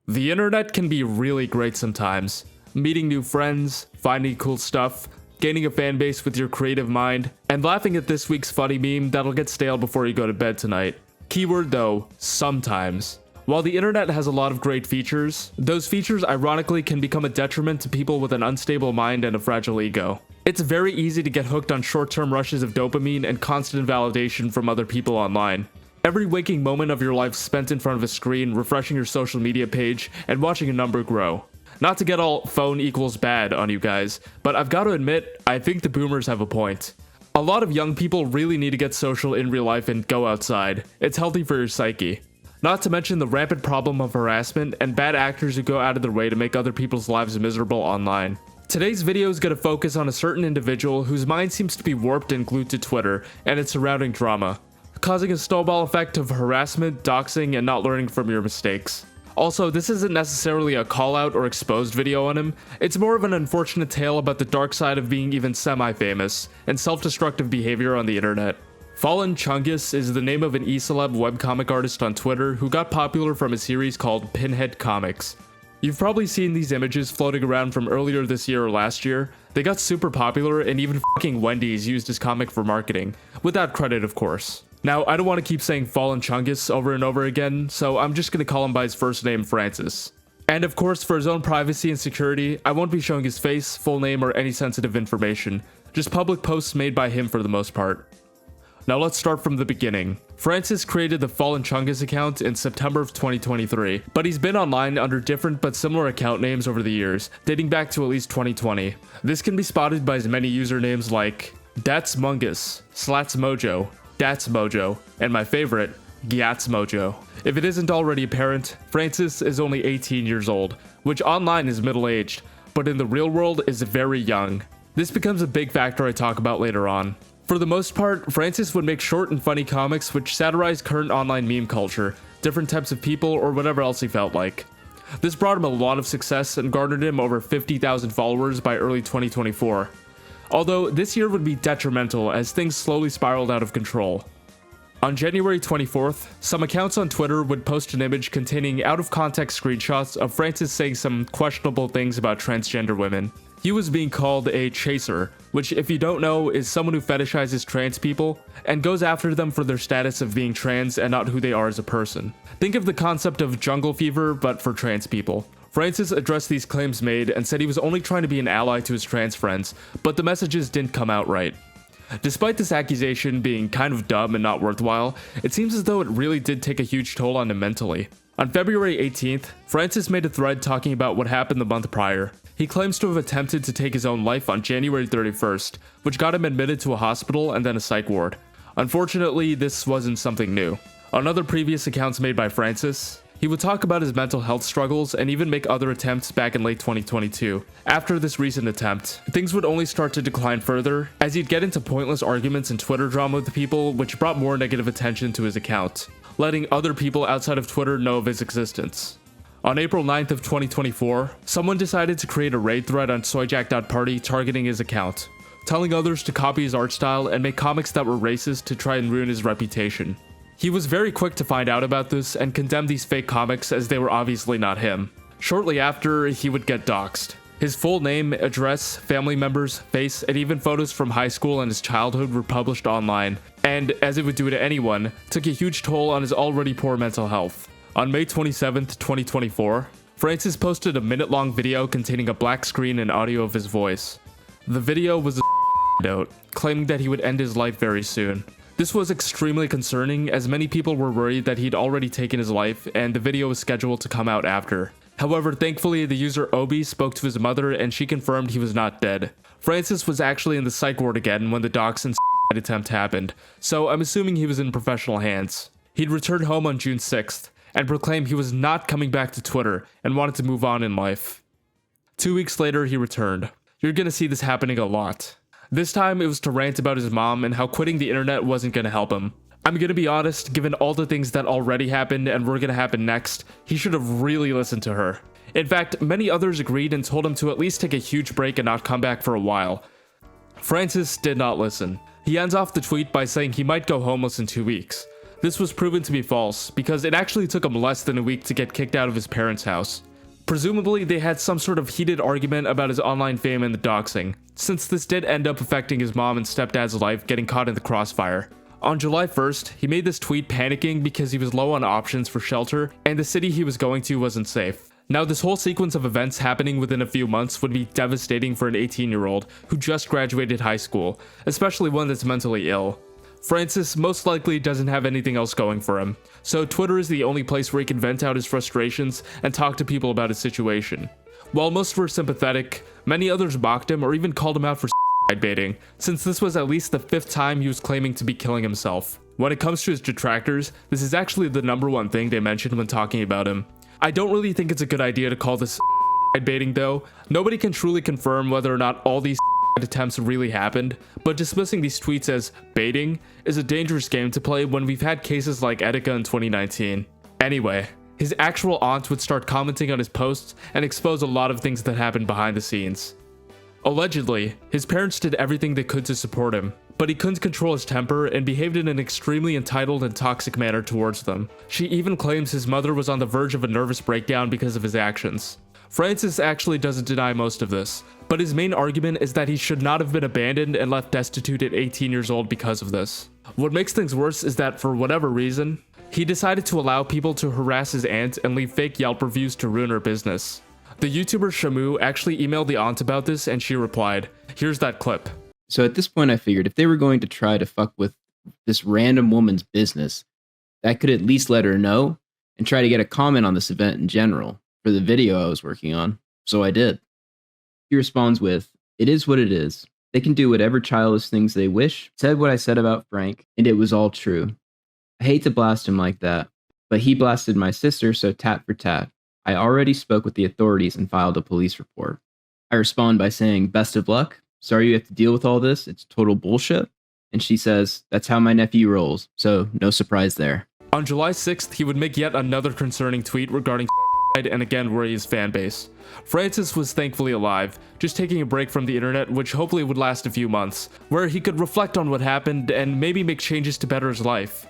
The internet can be really great sometimes. Meeting new friends, finding cool stuff, gaining a fan base with your creative mind, and laughing at this week's funny meme that'll get stale before you go to bed tonight. Keyword though, sometimes. While the internet has a lot of great features, those features ironically can become a detriment to people with an unstable mind and a fragile ego. It's very easy to get hooked on short-term rushes of dopamine and constant validation from other people online. Every waking moment of your life spent in front of a screen, refreshing your social media page, and watching a number grow. Not to get all phone equals bad on you guys, but I've got to admit, I think the boomers have a point. A lot of young people really need to get social in real life and go outside. It's healthy for your psyche. Not to mention the rampant problem of harassment and bad actors who go out of their way to make other people's lives miserable online. Today's video is going to focus on a certain individual whose mind seems to be warped and glued to Twitter and its surrounding drama, causing a snowball effect of harassment, doxing, and not learning from your mistakes. Also, this isn't necessarily a call-out or exposed video on him, it's more of an unfortunate tale about the dark side of being even semi-famous, and self-destructive behavior on the internet. Fallenchungus is the name of an e-celeb webcomic artist on Twitter who got popular from a series called Pinhead Comics. You've probably seen these images floating around from earlier this year or last year. They got super popular and even fucking Wendy's used his comic for marketing, without credit of course. Now, I don't want to keep saying Fallenchungus over and over again, so I'm just going to call him by his first name, Francis. And of course, for his own privacy and security, I won't be showing his face, full name, or any sensitive information, just public posts made by him for the most part. Now let's start from the beginning. Francis created the Fallenchungus account in September of 2023, but he's been online under different but similar account names over the years, dating back to at least 2020. This can be spotted by his many usernames like Datsmungus, Slatsmojo, Datsmojo, and my favorite, Gyatsmojo. If it isn't already apparent, Francis is only 18 years old, which online is middle-aged, but in the real world is very young. This becomes a big factor I talk about later on. For the most part, Francis would make short and funny comics which satirize current online meme culture, different types of people, or whatever else he felt like. This brought him a lot of success and garnered him over 50,000 followers by early 2024. Although this year would be detrimental as things slowly spiraled out of control. On January 24th, some accounts on Twitter would post an image containing out-of-context screenshots of Francis saying some questionable things about transgender women. He was being called a chaser, which if you don't know is someone who fetishizes trans people and goes after them for their status of being trans and not who they are as a person. Think of the concept of jungle fever but for trans people. Francis addressed these claims made and said he was only trying to be an ally to his trans friends, but the messages didn't come out right. Despite this accusation being kind of dumb and not worthwhile, it seems as though it really did take a huge toll on him mentally. On February 18th, Francis made a thread talking about what happened the month prior. He claims to have attempted to take his own life on January 31st, which got him admitted to a hospital and then a psych ward. Unfortunately, this wasn't something new. On other previous accounts made by Francis, he would talk about his mental health struggles and even make other attempts back in late 2022. After this recent attempt, things would only start to decline further, as he'd get into pointless arguments and Twitter drama with people, which brought more negative attention to his account, letting other people outside of Twitter know of his existence. On April 9th of 2024, someone decided to create a raid thread on soyjack.party targeting his account, telling others to copy his art style and make comics that were racist to try and ruin his reputation. He was very quick to find out about this and condemn these fake comics as they were obviously not him. Shortly after, he would get doxxed. His full name, address, family members, face, and even photos from high school and his childhood were published online, and, as it would do to anyone, took a huge toll on his already poor mental health. On May 27th, 2024, Francis posted a minute-long video containing a black screen and audio of his voice. The video was a note, claiming that he would end his life very soon. This was extremely concerning as many people were worried that he'd already taken his life and the video was scheduled to come out after. However, thankfully the user Obi spoke to his mother and she confirmed he was not dead. Francis was actually in the psych ward again when the dox and attempt happened, so I'm assuming he was in professional hands. He'd returned home on June 6th and proclaimed he was not coming back to Twitter and wanted to move on in life. 2 weeks later, he returned. You're gonna see this happening a lot. This time, it was to rant about his mom and how quitting the internet wasn't gonna help him. I'm gonna be honest, given all the things that already happened and were gonna happen next, he should have really listened to her. In fact, many others agreed and told him to at least take a huge break and not come back for a while. Francis did not listen. He ends off the tweet by saying he might go homeless in 2 weeks. This was proven to be false, because it actually took him less than a week to get kicked out of his parents' house. Presumably, they had some sort of heated argument about his online fame and the doxing, since this did end up affecting his mom and stepdad's life getting caught in the crossfire. On July 1st, he made this tweet panicking because he was low on options for shelter and the city he was going to wasn't safe. Now, this whole sequence of events happening within a few months would be devastating for an 18-year-old who just graduated high school, especially one that's mentally ill. Francis most likely doesn't have anything else going for him, so Twitter is the only place where he can vent out his frustrations and talk to people about his situation. While most were sympathetic, many others mocked him or even called him out for baiting, since this was at least the 5th time he was claiming to be killing himself. When it comes to his detractors, this is actually the #1 thing they mentioned when talking about him. I don't really think it's a good idea to call this baiting though. Nobody can truly confirm whether or not all these attempts really happened, but dismissing these tweets as baiting is a dangerous game to play when we've had cases like Etika in 2019. Anyway, his actual aunt would start commenting on his posts and expose a lot of things that happened behind the scenes. Allegedly, his parents did everything they could to support him, but he couldn't control his temper and behaved in an extremely entitled and toxic manner towards them. She even claims his mother was on the verge of a nervous breakdown because of his actions. Francis actually doesn't deny most of this, but his main argument is that he should not have been abandoned and left destitute at 18 years old because of this. What makes things worse is that for whatever reason, he decided to allow people to harass his aunt and leave fake Yelp reviews to ruin her business. The YouTuber Shamu actually emailed the aunt about this and she replied. Here's that clip. So at this point I figured if they were going to try to fuck with this random woman's business, that could at least let her know and try to get a comment on this event in general for the video I was working on. So I did. He responds with, "It is what it is. They can do whatever childish things they wish." Said what I said about Frank, and it was all true. I hate to blast him like that, but he blasted my sister, so tat for tat. I already spoke with the authorities and filed a police report. I respond by saying, "Best of luck. Sorry you have to deal with all this. It's total bullshit." And she says, "That's how my nephew rolls." So no surprise there. On July 6th, he would make yet another concerning tweet regarding and again worry his fanbase. Francis was thankfully alive, just taking a break from the internet, which hopefully would last a few months, where he could reflect on what happened and maybe make changes to better his life.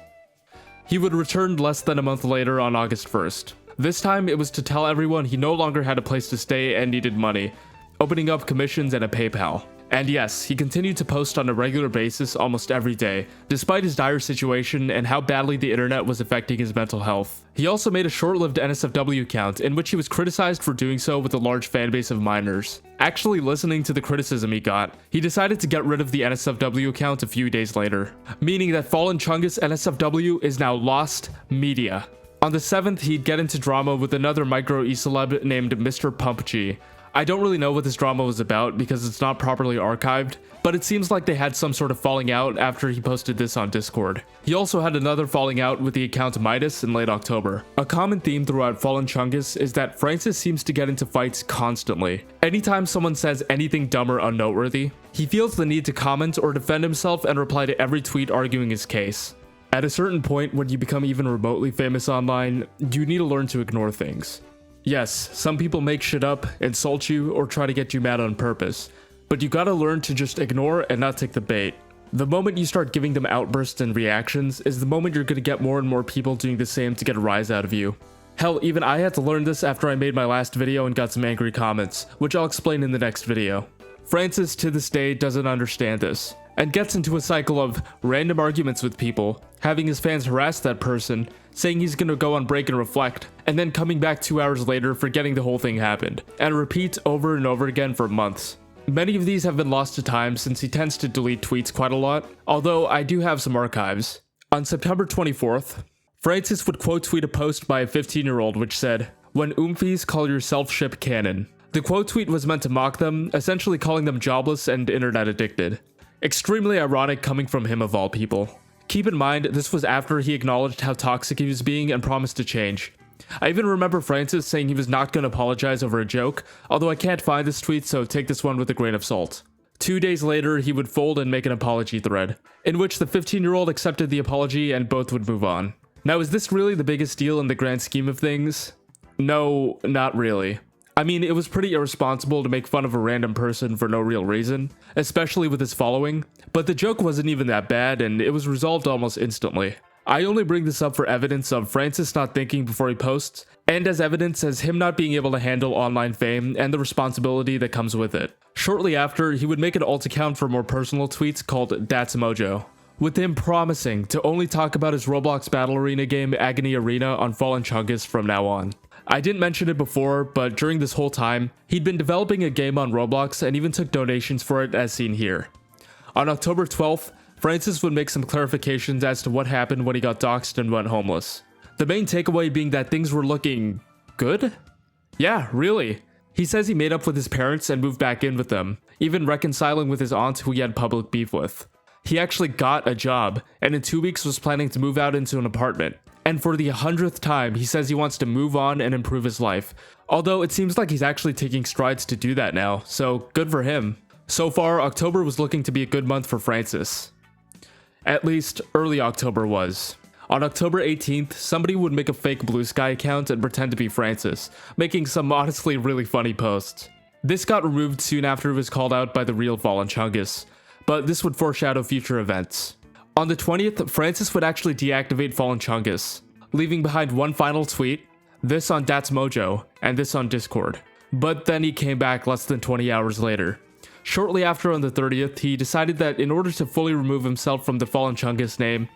He would return less than a month later on August 1st. This time it was to tell everyone he no longer had a place to stay and needed money, opening up commissions and a PayPal. And yes, he continued to post on a regular basis almost every day, despite his dire situation and how badly the internet was affecting his mental health. He also made a short-lived NSFW account in which he was criticized for doing so with a large fanbase of minors. Actually listening to the criticism he got, he decided to get rid of the NSFW account a few days later, meaning that Fallenchungus NSFW is now lost media. On the 7th, he'd get into drama with another micro e-celeb named Mr. PumpG. I don't really know what this drama was about because it's not properly archived, but it seems like they had some sort of falling out after he posted this on Discord. He also had another falling out with the account Midas in late October. A common theme throughout Fallenchungus is that Francis seems to get into fights constantly. Anytime someone says anything dumb or unnoteworthy, he feels the need to comment or defend himself and reply to every tweet arguing his case. At a certain point, when you become even remotely famous online, you need to learn to ignore things. Yes, some people make shit up, insult you, or try to get you mad on purpose, but you gotta learn to just ignore and not take the bait. The moment you start giving them outbursts and reactions is the moment you're gonna get more and more people doing the same to get a rise out of you. Hell, even I had to learn this after I made my last video and got some angry comments, which I'll explain in the next video. Francis to this day doesn't understand this, and gets into a cycle of random arguments with people, having his fans harass that person, saying he's gonna go on break and reflect, and then coming back 2 hours later forgetting the whole thing happened, and repeat over and over again for months. Many of these have been lost to time since he tends to delete tweets quite a lot, although I do have some archives. On September 24th, Francis would quote tweet a post by a 15-year-old which said, "When oomfies call yourself ship cannon." The quote tweet was meant to mock them, essentially calling them jobless and internet addicted. Extremely ironic coming from him of all people. Keep in mind, this was after he acknowledged how toxic he was being and promised to change. I even remember Francis saying he was not going to apologize over a joke, although I can't find this tweet, so take this one with a grain of salt. 2 days later, he would fold and make an apology thread, in which the 15-year-old accepted the apology and both would move on. Now, is this really the biggest deal in the grand scheme of things? No, not really. I mean, it was pretty irresponsible to make fun of a random person for no real reason, especially with his following, but the joke wasn't even that bad and it was resolved almost instantly. I only bring this up for evidence of Francis not thinking before he posts, and as evidence as him not being able to handle online fame and the responsibility that comes with it. Shortly after, he would make an alt account for more personal tweets called That's Mojo, with him promising to only talk about his Roblox Battle Arena game Agony Arena on Fallenchungus from now on. I didn't mention it before, but during this whole time, he'd been developing a game on Roblox and even took donations for it as seen here. On October 12th, Francis would make some clarifications as to what happened when he got doxxed and went homeless. The main takeaway being that things were looking good? Yeah, really. He says he made up with his parents and moved back in with them, even reconciling with his aunt who he had public beef with. He actually got a job, and in 2 weeks was planning to move out into an apartment. And for the 100th time, he says he wants to move on and improve his life. Although it seems like he's actually taking strides to do that now, so good for him. So far, October was looking to be a good month for Francis. At least, early October was. On October 18th, somebody would make a fake Blue Sky account and pretend to be Francis, making some honestly really funny posts. This got removed soon after it was called out by the real Fallenchungus, but this would foreshadow future events. On the 20th, Francis would actually deactivate Fallenchungus, leaving behind one final tweet, this on That's Mojo, and this on Discord. But then he came back less than 20 hours later. Shortly after on the 30th, he decided that in order to fully remove himself from the Fallenchungus name,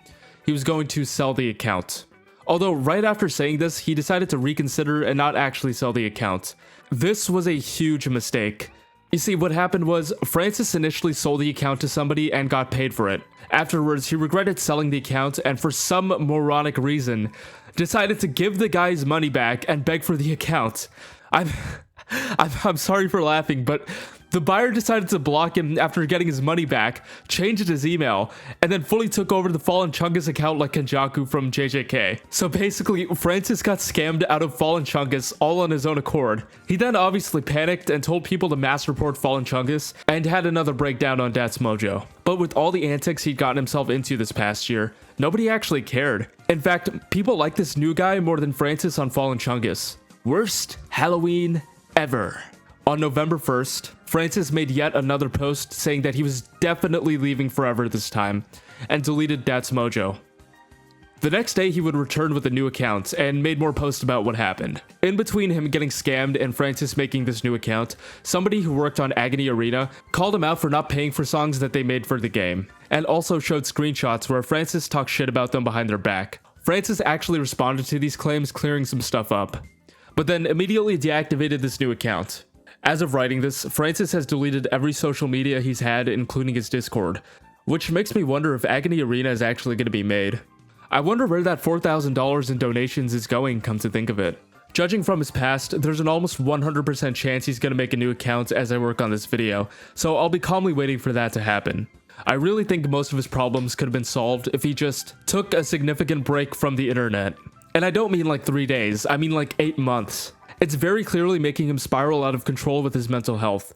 he was going to sell the account. Although right after saying this, he decided to reconsider and not actually sell the account. This was a huge mistake. You see, what happened was, Francis initially sold the account to somebody and got paid for it. Afterwards, he regretted selling the account and for some moronic reason, decided to give the guy his money back and beg for the account. I'm sorry for laughing, but the buyer decided to block him after getting his money back, changed his email, and then fully took over the Fallenchungus account like Kenjaku from JJK. So basically, Francis got scammed out of Fallenchungus all on his own accord. He then obviously panicked and told people to mass report Fallenchungus and had another breakdown on That's Mojo. But with all the antics he'd gotten himself into this past year, nobody actually cared. In fact, people like this new guy more than Francis on Fallenchungus. Worst Halloween ever. On November 1st, Francis made yet another post saying that he was definitely leaving forever this time, and deleted That's Mojo. The next day he would return with a new account, and made more posts about what happened. In between him getting scammed and Francis making this new account, somebody who worked on Agony Arena called him out for not paying for songs that they made for the game, and also showed screenshots where Francis talked shit about them behind their back. Francis actually responded to these claims, clearing some stuff up, but then immediately deactivated this new account. As of writing this, Francis has deleted every social media he's had, including his Discord, which makes me wonder if Agony Arena is actually going to be made. I wonder where that $4,000 in donations is going, come to think of it. Judging from his past, there's an almost 100% chance he's going to make a new account as I work on this video, so I'll be calmly waiting for that to happen. I really think most of his problems could have been solved if he just took a significant break from the internet. And I don't mean like 3 days, I mean like 8 months. It's very clearly making him spiral out of control with his mental health.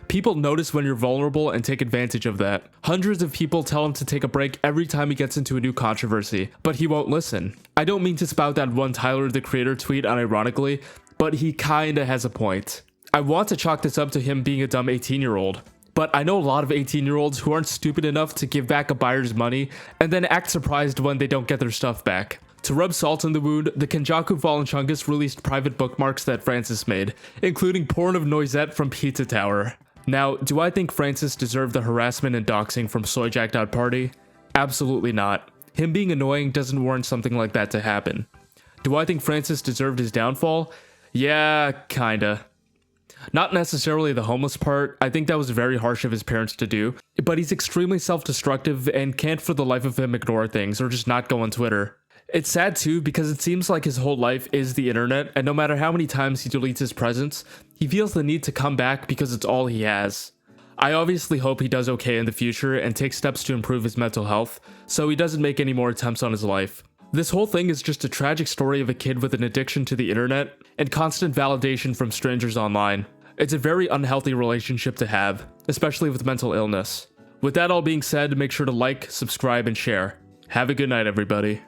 People notice when you're vulnerable and take advantage of that. Hundreds of people tell him to take a break every time he gets into a new controversy, but he won't listen. I don't mean to spout that one Tyler the Creator tweet unironically, but he kinda has a point. I want to chalk this up to him being a dumb 18-year-old. But I know a lot of 18-year-olds who aren't stupid enough to give back a buyer's money and then act surprised when they don't get their stuff back. To rub salt in the wound, the Kenjaku Fallenchungus released private bookmarks that Francis made, including porn of Noisette from Pizza Tower. Now, do I think Francis deserved the harassment and doxing from Soyjack.party? Absolutely not. Him being annoying doesn't warrant something like that to happen. Do I think Francis deserved his downfall? Yeah, kinda. Not necessarily the homeless part, I think that was very harsh of his parents to do, but he's extremely self-destructive and can't for the life of him ignore things or just not go on Twitter. It's sad too because it seems like his whole life is the internet, and no matter how many times he deletes his presence, he feels the need to come back because it's all he has. I obviously hope he does okay in the future and takes steps to improve his mental health, so he doesn't make any more attempts on his life. This whole thing is just a tragic story of a kid with an addiction to the internet and constant validation from strangers online. It's a very unhealthy relationship to have, especially with mental illness. With that all being said, make sure to like, subscribe, and share. Have a good night, everybody.